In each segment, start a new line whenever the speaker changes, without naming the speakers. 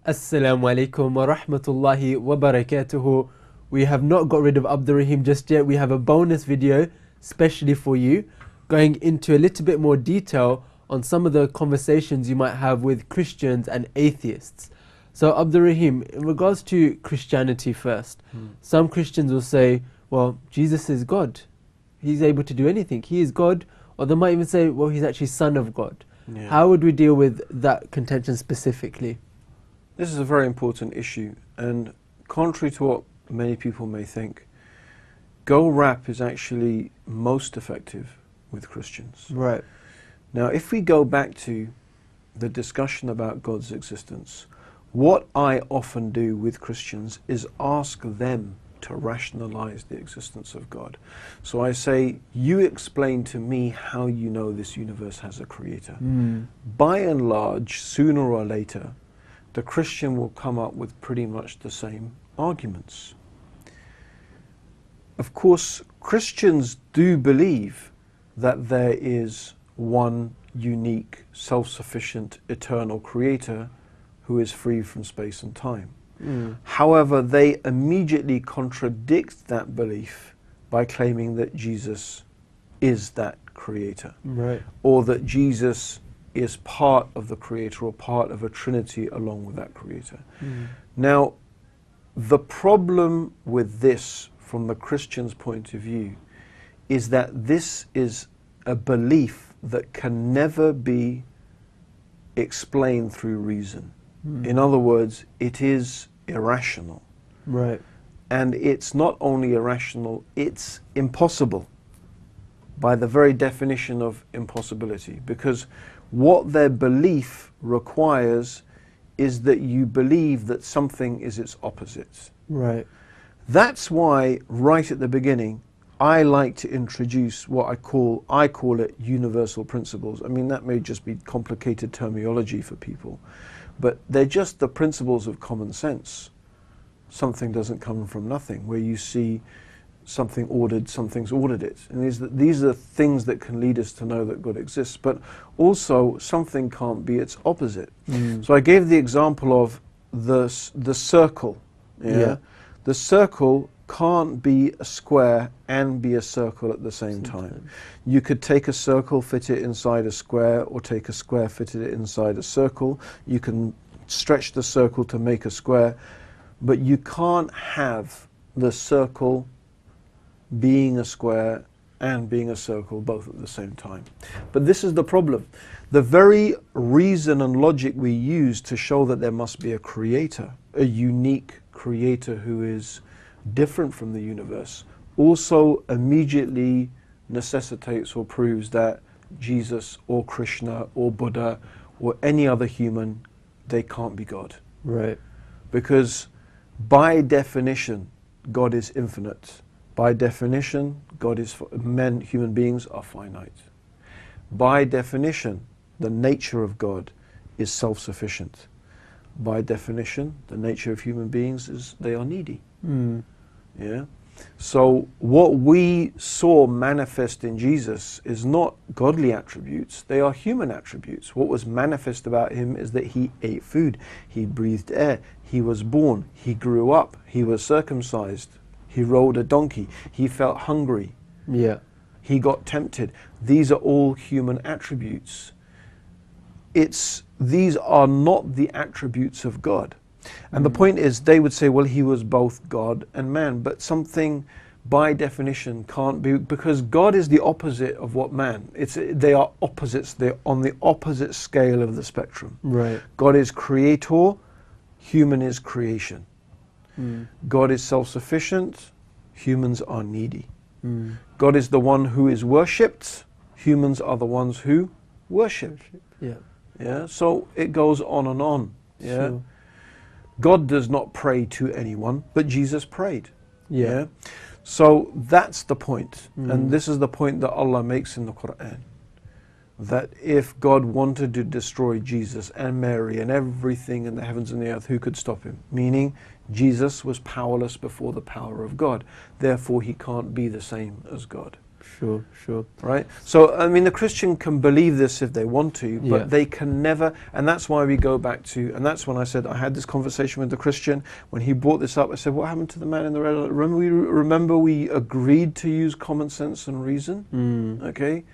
Assalamu alaikum wa rahmatullahi wa barakatuhu. We have not got rid of Abdurraheem just yet. We have a bonus video specially for you, going into a little bit more detail on some of the conversations you might have with Christians and atheists. So Abdurraheem, in regards to Christianity first, some Christians will say, well, Jesus is God. He's able to do anything. He is God. Or they might even say, well, he's actually Son of God.
Yeah.
How would we deal with that contention specifically?
This is a very important issue, and contrary to what many people may think, Go Rap is actually most effective with Christians.
Right.
Now, if we go back to the discussion about God's existence, what I often do with Christians is ask them to rationalize the existence of God. So I say, you explain to me how you know this universe has a creator. By and large, sooner or later, the Christian will come up with pretty much the same arguments. Of course, Christians do believe that there is one unique, self-sufficient, eternal creator who is free from space and time. However, they immediately contradict that belief by claiming that Jesus is that creator,
Right.
or that Jesus is part of the creator or part of a trinity along with that creator. Now, the problem with this from the Christian's point of view is that this is a belief that can never be explained through reason. In other words, it is irrational.
Right.
And it's not only irrational, it's impossible by the very definition of impossibility, because what their belief requires is that you believe that something is its opposite.
Right.
That's why right at the beginning I like to introduce what I call it universal principles. I mean, that may just be complicated terminology for people, but they're just the principles of common sense. Something doesn't come from nothing. Where you see something ordered, something's ordered it. And these are things that can lead us to know that God exists. But also, something can't be its opposite. So I gave the example of the circle.
Yeah.
The circle can't be a square and be a circle at the same time. You could take a circle, fit it inside a square, or take a square, fit it inside a circle. You can stretch the circle to make a square, but you can't have the circle being a square and being a circle both at the same time. But this is the problem. The very reason and logic we use to show that there must be a creator, a unique creator who is different from the universe, also immediately necessitates or proves that Jesus or Krishna or Buddha or any other human, they can't be God.
Right.
Because by definition, God is infinite. By definition, human beings are finite. By definition, the nature of God is self-sufficient. By definition, the nature of human beings is they are needy. Yeah. So what we saw manifest in Jesus is not godly attributes, they are human attributes. What was manifest about him is that he ate food, he breathed air, he was born, he grew up, he was circumcised, he rode a donkey, he felt hungry, he got tempted. These are all human attributes. These are not the attributes of God. And the point is, they would say, well, he was both God and man, but something by definition can't be, because God is the opposite of what man. They are opposites. They're on the opposite scale of the spectrum.
Right.
God is creator, human is creation. God is self-sufficient, humans are needy. God is the one who is worshipped, humans are the ones who worship. Yeah. So it goes on and on. Yeah.
Sure.
God does not pray to anyone, but Jesus prayed. Yeah. So that's the point. And this is the point that Allah makes in the Quran. That if God wanted to destroy Jesus and Mary and everything in the heavens and the earth, who could stop him? Meaning, Jesus was powerless before the power of God. Therefore, he can't be the same as God.
Sure, sure.
Right? So, I mean, the Christian can believe this if they want to, but
Yeah.
they can never, and that's why we go back to, and that's when I said I had this conversation with the Christian. When he brought this up, I said, what happened to the man in the red light? Remember we agreed to use common sense and reason? Okay?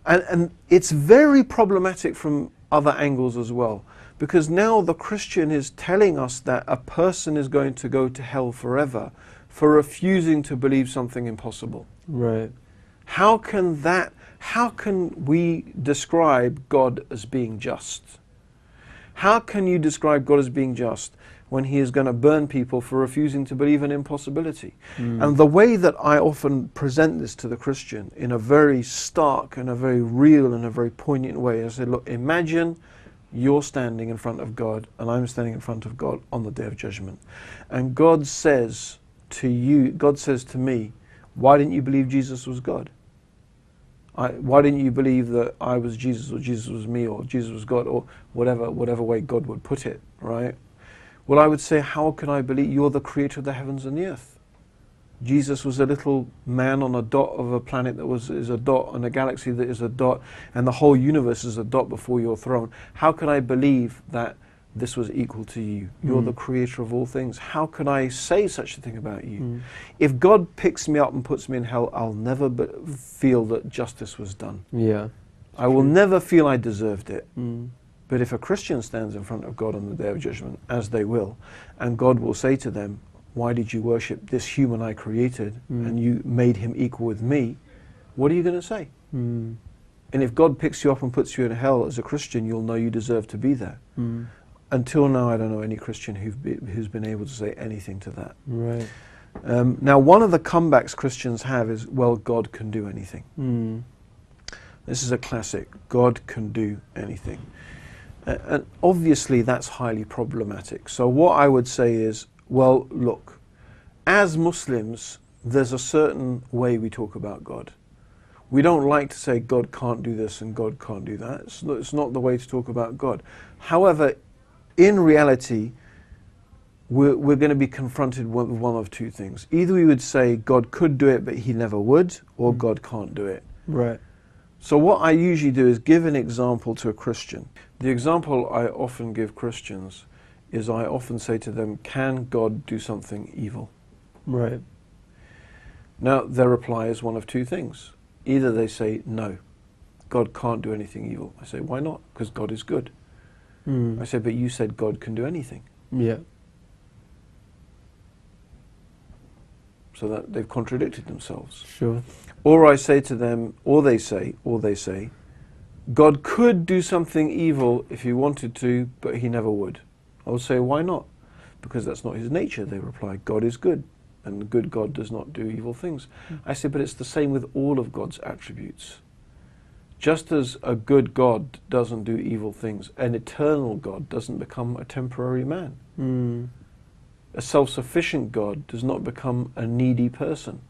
And it's very problematic from other angles as well, because now the Christian is telling us that a person is going to go to hell forever for refusing to believe something impossible.
Right.
How can we describe God as being just? How can you describe God as being just when he is going to burn people for refusing to believe an impossibility? And the way that I often present this to the Christian in a very stark and a very real and a very poignant way, I say, look, imagine you're standing in front of God and I'm standing in front of God on the day of judgment. And God says to you, God says to me, why didn't you believe Jesus was God? Why didn't you believe that I was Jesus, or Jesus was me, or Jesus was God, or whatever way God would put it, right? Well, I would say, how can I believe you're the creator of the heavens and the earth? Jesus was a little man on a dot of a planet that is a dot, and a galaxy that is a dot, and the whole universe is a dot before your throne. How can I believe that this was equal to you? You're the creator of all things. How can I say such a thing about you? If God picks me up and puts me in hell, I'll never feel that justice was done.
Yeah.
I will never feel I deserved it. But if a Christian stands in front of God on the day of judgment, as they will, and God will say to them, why did you worship this human I created and you made him equal with me? What are you going to say? And if God picks you up and puts you in hell as a Christian, you'll know you deserve to be there. Until now, I don't know any Christian who's been able to say anything to that.
Right.
Now, one of the comebacks Christians have is, well, God can do anything. This is a classic. God can do anything. And obviously, that's highly problematic. So what I would say is, well, look, as Muslims, there's a certain way we talk about God. We don't like to say God can't do this and God can't do that. It's not the way to talk about God. However, in reality, we're going to be confronted with one of two things. Either we would say God could do it, but he never would, or God can't do it.
Right.
So what I usually do is give an example to a Christian. The example I often give Christians is I often say to them, can God do something evil?
Right.
Now, their reply is one of two things. Either they say, no, God can't do anything evil. I say, why not? Because God is good. I say, but you said God can do anything.
Yeah.
So that they've contradicted themselves.
Sure.
Or I say to them, or they say, God could do something evil if he wanted to, but he never would. I would say, why not? Because that's not his nature. They reply, God is good, and the good God does not do evil things. I say, but it's the same with all of God's attributes. Just as a good God doesn't do evil things, an eternal God doesn't become a temporary man. A self-sufficient God does not become a needy person.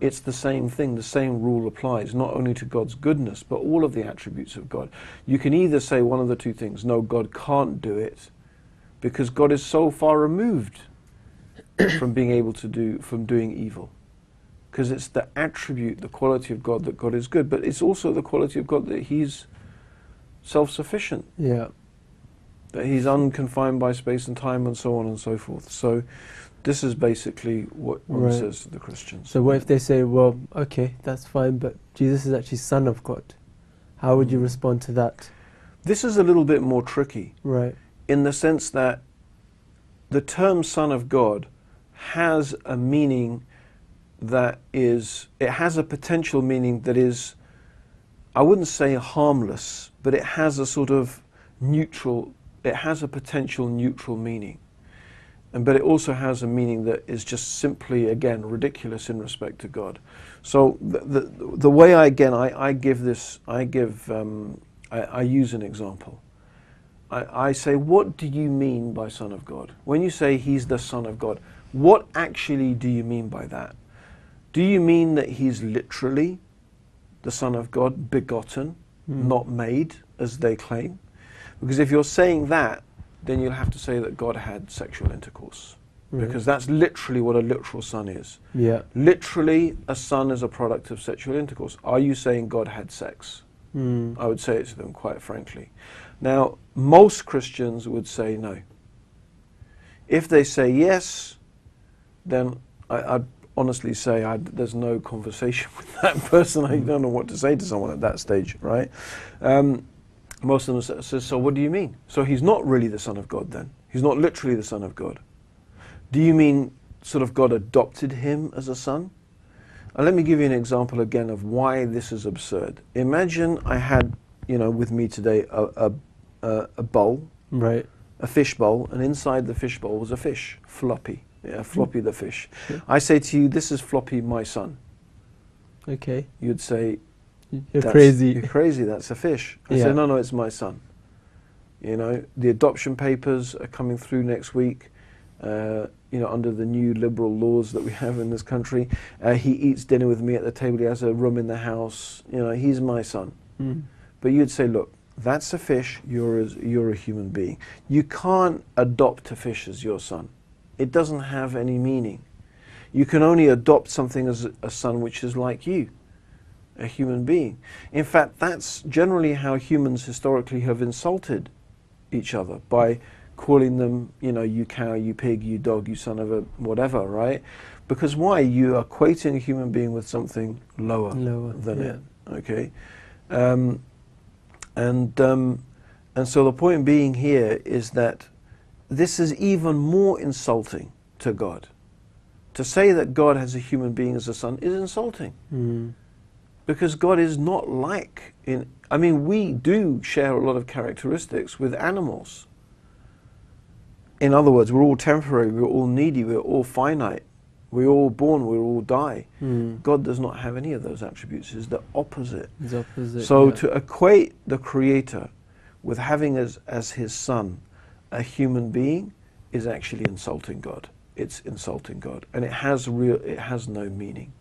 It's the same thing, the same rule applies, not only to God's goodness, but all of the attributes of God. You can either say one of the two things, no, God can't do it, because God is so far removed from being able to from doing evil. Because it's the attribute, the quality of God that God is good, but it's also the quality of God that he's self-sufficient.
Yeah.
That he's unconfined by space and time and so on and so forth. So this is basically what one says to the Christians.
So what if they say, well, okay, that's fine, but Jesus is actually Son of God? How would you respond to that?
This is a little bit more tricky.
Right.
In the sense that the term Son of God has a meaning that is, it has a potential meaning that is, I wouldn't say harmless, but it has a sort of neutral, it has a potential neutral meaning. But it also has a meaning that is just simply, again, ridiculous in respect to God. So the way I use an example. I say, what do you mean by Son of God? When you say he's the Son of God, what actually do you mean by that? Do you mean that he's literally the Son of God, begotten, not made, as they claim? Because if you're saying that, then you'll have to say that God had sexual intercourse. because that's literally what a literal son is.
Yeah.
Literally, a son is a product of sexual intercourse. Are you saying God had sex? I would say it to them, quite frankly. Now, most Christians would say no. If they say yes, then I'd honestly say there's no conversation with that person. I don't know what to say to someone at that stage, right? Most of them say, so what do you mean? So he's not really the Son of God then? He's not literally the Son of God? Do you mean sort of God adopted him as a son? Let me give you an example again of why this is absurd. Imagine I had, with me today a bowl,
Right.
a fish bowl, and inside the fish bowl was a fish, Floppy. Yeah, Floppy the fish. I say to you, this is Floppy, my son.
Okay.
You'd say,
you're crazy.
You're crazy, that's a fish. I say, no, it's my son. The adoption papers are coming through next week. Under the new liberal laws that we have in this country. He eats dinner with me at the table, he has a room in the house, he's my son. But you'd say, look, that's a fish, you're a human being. You can't adopt a fish as your son. It doesn't have any meaning. You can only adopt something as a son which is like you, a human being. In fact, that's generally how humans historically have insulted each other, by calling them, you cow, you pig, you dog, you son of a whatever, right? Because why? You are equating a human being with something lower than it, okay? And so the point being here is that this is even more insulting to God. To say that God has a human being as a son is insulting. Because God is not like, we do share a lot of characteristics with animals. In other words, we're all temporary, we're all needy, we're all finite, we're all born, we all die. God does not have any of those attributes. It's the opposite.
It's opposite.
So to equate the Creator with having as his son a human being is actually insulting God. It's insulting God, and it has no meaning.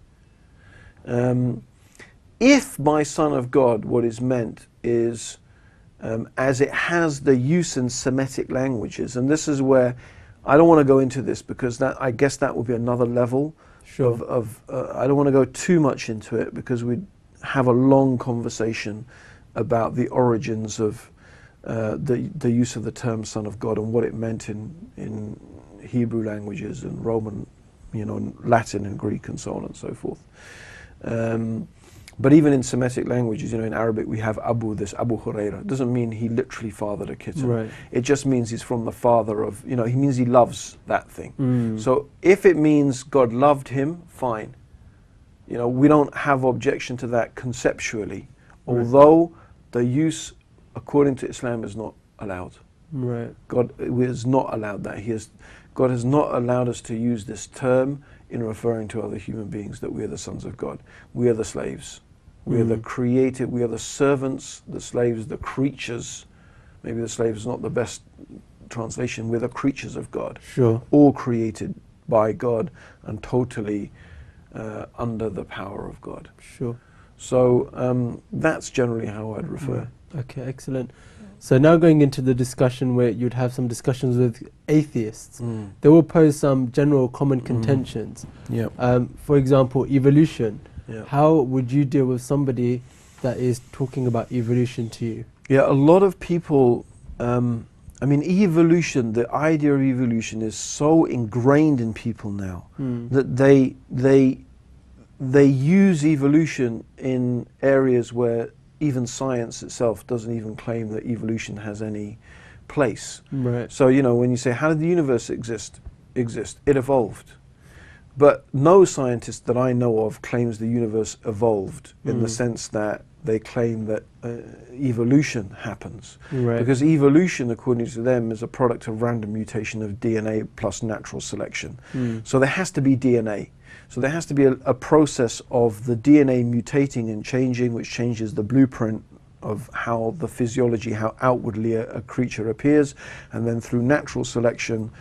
If by Son of God, what is meant is, as it has the use in Semitic languages, and this is where I don't want to go into this because I guess that would be another level of I don't want to go too much into it because we'd have a long conversation about the origins of the use of the term Son of God and what it meant in Hebrew languages and Roman, and Latin and Greek and so on and so forth. But even in Semitic languages, in Arabic we have this Abu Huraira. It doesn't mean he literally fathered a kitten.
Right.
It just means he's from the father of, he means he loves that thing. So if it means God loved him, fine. We don't have objection to that conceptually, although the use according to Islam is not allowed.
Right.
God has not allowed that. God has not allowed us to use this term in referring to other human beings, that we are the sons of God. We are the slaves. We are the created, we are the servants, the slaves, the creatures. Maybe the slave is not the best translation. We're the creatures of God.
Sure.
All created by God and totally under the power of God.
Sure.
So that's generally how I'd refer.
Okay, excellent. So now going into the discussion where you'd have some discussions with atheists, they will pose some general common contentions. For example, evolution. How would you deal with somebody that is talking about evolution to you?
Yeah, a lot of people, evolution, the idea of evolution is so ingrained in people now that they use evolution in areas where even science itself doesn't even claim that evolution has any place.
Right.
So, when you say, how did the universe exist? It evolved. But no scientist that I know of claims the universe evolved in the sense that they claim that evolution happens.
Right.
Because evolution, according to them, is a product of random mutation of DNA plus natural selection. So there has to be DNA. So there has to be a process of the DNA mutating and changing, which changes the blueprint of how the physiology, how outwardly a creature appears, and then through natural selection,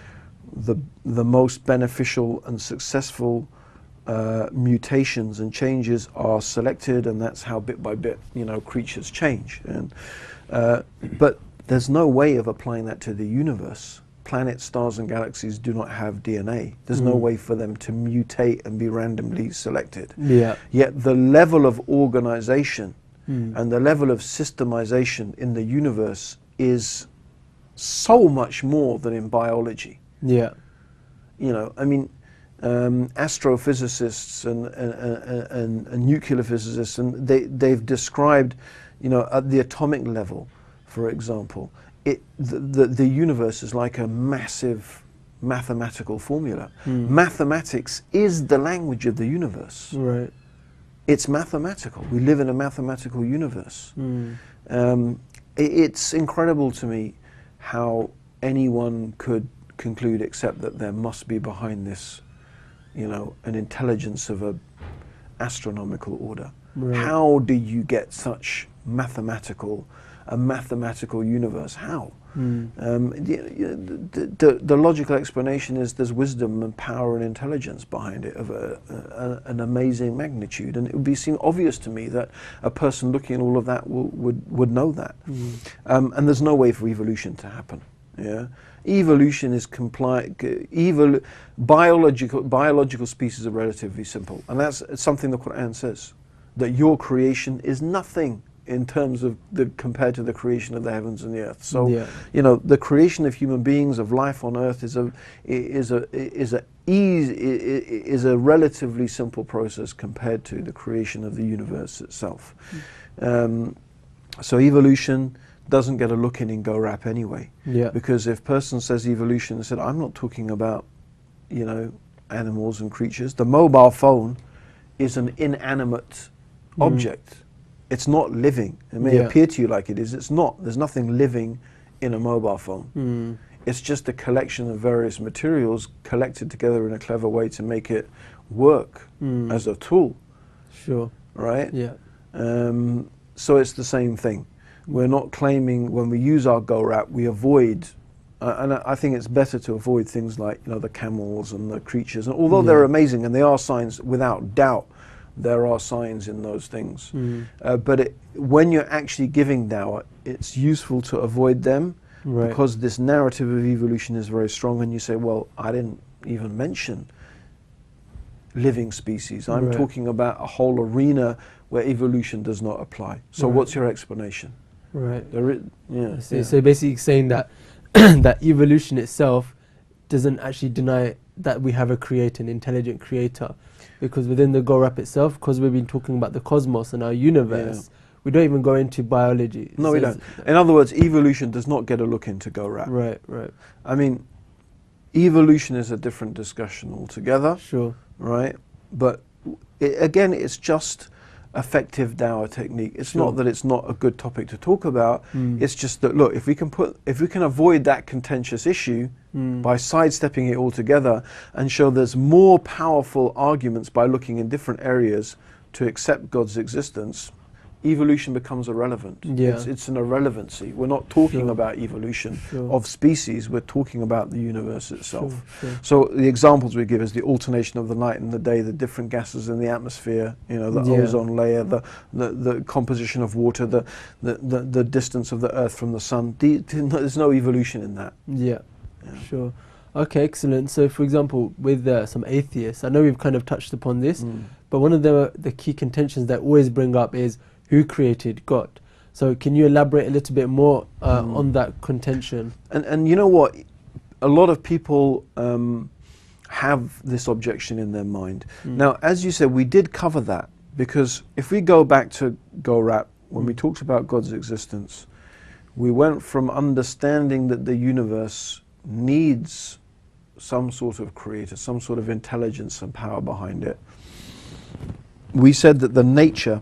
the most beneficial and successful mutations and changes are selected, and that's how bit by bit, creatures change. And but there's no way of applying that to the universe. planets, stars and galaxies do not have DNA. There's no way for them to mutate and be randomly selected.
Yeah.
Yet the level of organization and the level of systemization in the universe is so much more than in biology.
Yeah.
You know, I mean, astrophysicists and nuclear physicists, and they've described, you know, at the atomic level, for example, the universe is like a massive mathematical formula. Mathematics is the language of the universe.
Right.
It's mathematical. We live in a mathematical universe. It's incredible to me how anyone could conclude except that there must be behind this, you know, an intelligence of a astronomical order.
Right.
How do you get such a mathematical universe? How? The logical explanation is there's wisdom and power and intelligence behind it of an amazing magnitude, and it would seem obvious to me that a person looking at all of that would know that. And there's no way for evolution to happen. Yeah, evolution is biological species are relatively simple, and that's something the Quran says, that your creation is nothing in terms of compared to the creation of the heavens and the earth. So, you know, the creation of human beings, of life on earth, is a relatively simple process compared to the creation of the universe itself. So evolution doesn't get a look in GoRap anyway. Because if a person says evolution, they said, I'm not talking about, you know, animals and creatures. The mobile phone is an inanimate object. It's not living. It may appear to you like it is. It's not. There's nothing living in a mobile phone. It's just a collection of various materials collected together in a clever way to make it work as a tool.
Sure.
Right?
Yeah.
So it's the same thing. We're not claiming when we use our GoRap, we avoid, and I think it's better to avoid things like, you know, the camels and the creatures. And although they're amazing and they are signs, without doubt, there are signs in those things. But when you're actually giving dawah, it's useful to avoid them because this narrative of evolution is very strong, and you say, well, I didn't even mention living species. I'm talking about a whole arena where evolution does not apply. So what's your explanation?
Right.
So
basically saying that that evolution itself doesn't actually deny that we have a creator, an intelligent creator. Because within the GoRap itself, because we've been talking about the cosmos and our universe, we don't even go into biology.
No, we don't. In other words, evolution does not get a look into GoRap.
Right.
I mean, evolution is a different discussion altogether.
Sure.
Right? But again, it's just effective dawah technique. It's not that it's not a good topic to talk about. It's just that, look, if we can avoid that contentious issue by sidestepping it altogether and show there's more powerful arguments by looking in different areas to accept God's existence, evolution becomes irrelevant. It's an irrelevancy. We're not talking about evolution of species, we're talking about the universe itself. So the examples we give is the alternation of the night and the day, the different gases in the atmosphere, you know, the ozone layer, the composition of water, the distance of the earth from the sun. There's no evolution in that.
Sure. Okay, excellent. So for example, with some atheists, I know we've kind of touched upon this, but one of the key contentions that always bring up is who created God. So can you elaborate a little bit more on that contention?
And you know what, a lot of people have this objection in their mind. Now, as you said, we did cover that, because if we go back to GoRap, when we talked about God's existence, we went from understanding that the universe needs some sort of creator, some sort of intelligence and power behind it. We said that the nature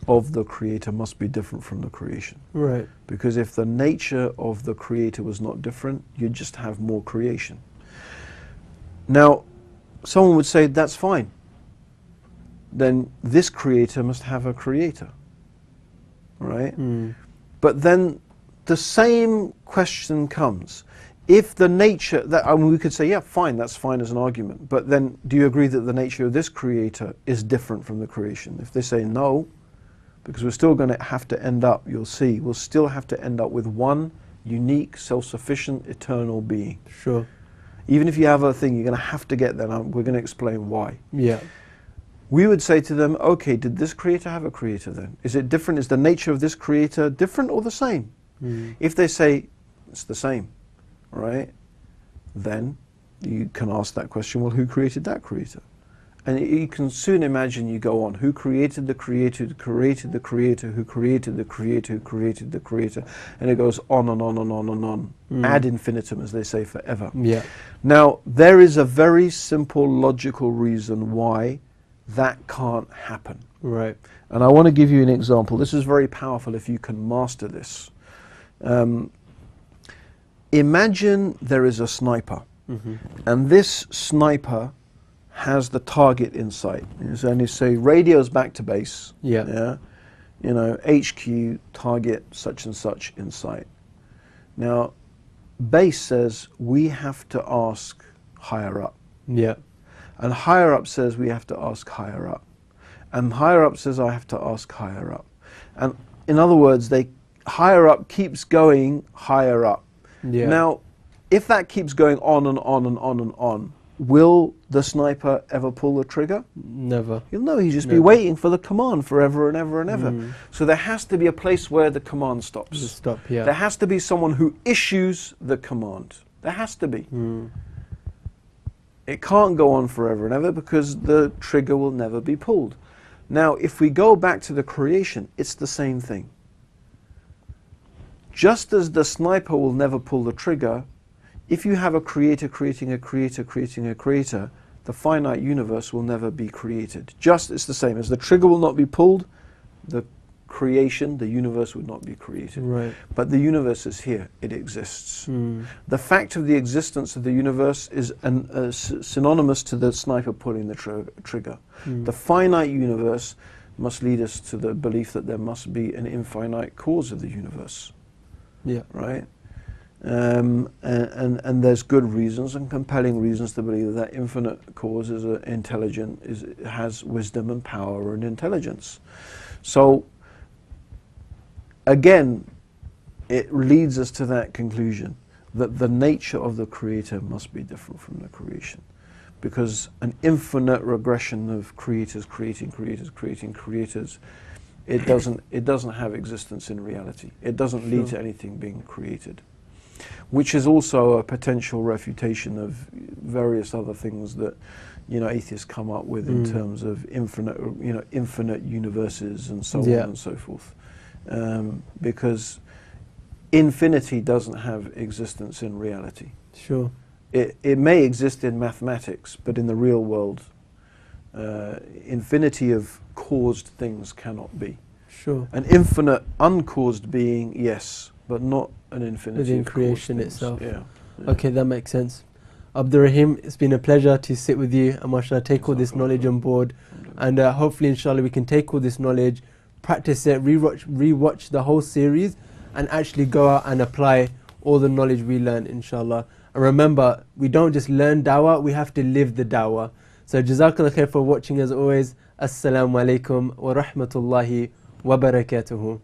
of the creator must be different from the creation.
Right.
Because if the nature of the creator was not different, you'd just have more creation. Now, someone would say, that's fine. Then this creator must have a creator. Right? But then the same question comes. If the nature, we could say, yeah, fine, that's fine as an argument. But then, do you agree that the nature of this creator is different from the creation? If they say no, because we're still going to have to end up, you'll see, we'll still have to end up with one unique, self-sufficient, eternal being.
Sure.
Even if you have a thing, you're going to have to get there. We're going to explain why.
Yeah.
We would say to them, okay, did this creator have a creator then? Is it different? Is the nature of this creator different or the same? If they say it's the same, right, then you can ask that question, well, who created that creator? And you can soon imagine you go on, who created the creator, who created the creator, who created the creator, who created the creator, and it goes on and on and on and on, ad infinitum, as they say, forever.
Yeah.
Now, there is a very simple logical reason why that can't happen.
Right.
And I want to give you an example. This is very powerful if you can master this. Imagine there is a sniper, and this sniper has the target in sight. And you say radio's back to base.
Yeah.
You know, HQ, target such and such in sight. Now, base says we have to ask higher up.
Yeah.
And higher up says we have to ask higher up. And higher up says I have to ask higher up. And in other words, higher up keeps going higher up.
Yeah.
Now, if that keeps going on and on and on and on, will the sniper ever pull the trigger?
Never.
He'll know, he'll just be waiting for the command forever and ever and ever. So there has to be a place where the command stops.
Stop, yeah.
There has to be someone who issues the command. There has to be. It can't go on forever and ever because the trigger will never be pulled. Now, if we go back to the creation, it's the same thing. Just as the sniper will never pull the trigger, if you have a creator creating a creator creating a creator, the finite universe will never be created. Just it's the same as the trigger will not be pulled, the creation, the universe would not be created.
Right.
But the universe is here, it exists. The fact of the existence of the universe is synonymous to the sniper pulling the trigger. The finite universe must lead us to the belief that there must be an infinite cause of the universe.
Yeah.
Right? And there's good reasons and compelling reasons to believe that infinite cause is intelligent, has wisdom and power and intelligence. So again, it leads us to that conclusion that the nature of the creator must be different from the creation, because an infinite regression of creators creating creators creating creators, it doesn't have existence in reality. It doesn't lead to anything being created, which is also a potential refutation of various other things that, you know, atheists come up with in terms of infinite universes and so on and so forth, because infinity doesn't have existence in reality.
Sure.
It may exist in mathematics, but in the real world, infinity of caused things cannot be.
Sure.
An infinite uncaused being, yes, but not an infinity
within
of
creation
caused things.
itself.
Yeah.
Okay, that makes sense. Abdurraheem, it's been a pleasure to sit with you, and mashallah, take all this knowledge on board, and hopefully inshallah we can take all this knowledge, practice it, rewatch the whole series, and actually go out and apply all the knowledge we learned, inshallah. And remember, we don't just learn dawah, we have to live the dawah. So jazakallah khair for watching as always. Assalamu alaikum wa rahmatullahi wa barakatuhu.